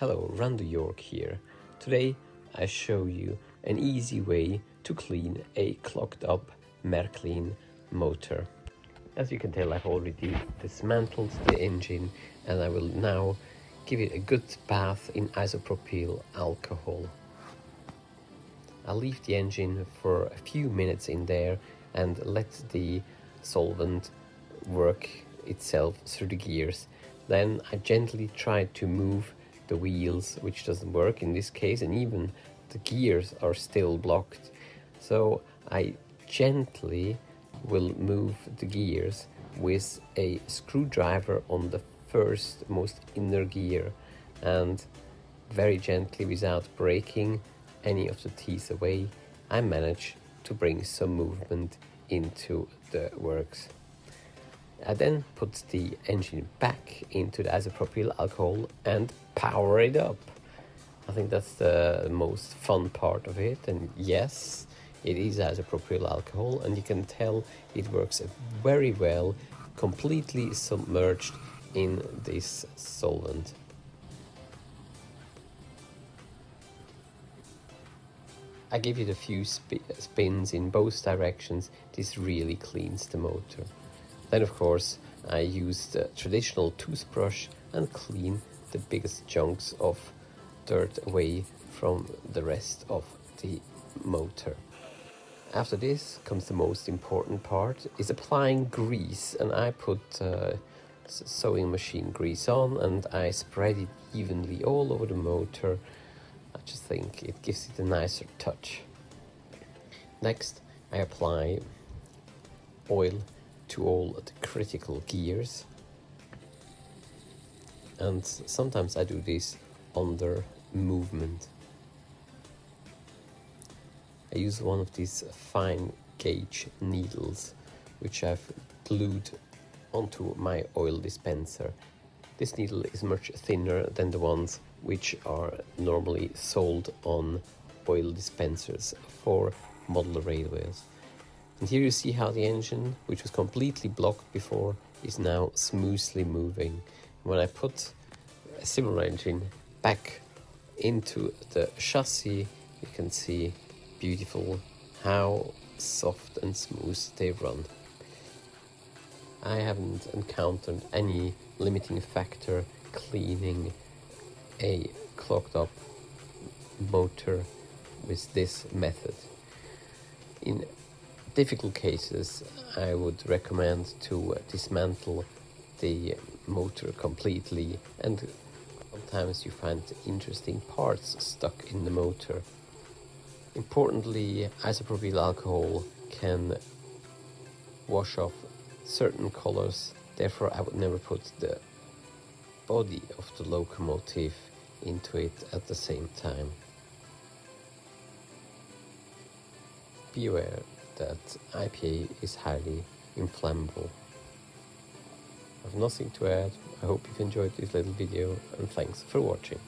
Hello, Randy York here. Today I show you an easy way to clean a clogged up Märklin motor. As you can tell, I've already dismantled the engine and I will now give it a good bath in isopropyl alcohol. I'll leave the engine for a few minutes in there and let the solvent work itself through the gears. Then I gently try to move the wheels, which doesn't work in this case, and even the gears are still blocked. So I gently will move the gears with a screwdriver on the first most inner gear, and very gently, without breaking any of the teeth away, I manage to bring some movement into the works. I then put the engine back into the isopropyl alcohol and power it up. I think that's the most fun part of it, and yes, it is isopropyl alcohol, and you can tell it works very well, completely submerged in this solvent. I give it a few spins in both directions. This really cleans the motor. Then of course I use the traditional toothbrush and clean the biggest chunks of dirt away from the rest of the motor. After this comes the most important part, is applying grease, and I put sewing machine grease on and I spread it evenly all over the motor. I just think it gives it a nicer touch. Next I apply oil to all the critical gears, and sometimes I do this under movement. I use one of these fine gauge needles which I've glued onto my oil dispenser. This needle is much thinner than the ones which are normally sold on oil dispensers for model railways. And here you see how the engine, which was completely blocked before, is now smoothly moving. When I put a similar engine back into the chassis, you can see beautiful how soft and smooth they run. I haven't encountered any limiting factor cleaning a clogged up motor with this method. In difficult cases, I would recommend to dismantle the motor completely, and sometimes you find interesting parts stuck in the motor. Importantly, isopropyl alcohol can wash off certain colors, therefore I would never put the body of the locomotive into it at the same time. Be aware that IPA is highly inflammable. I have nothing to add. I hope you've enjoyed this little video, and thanks for watching.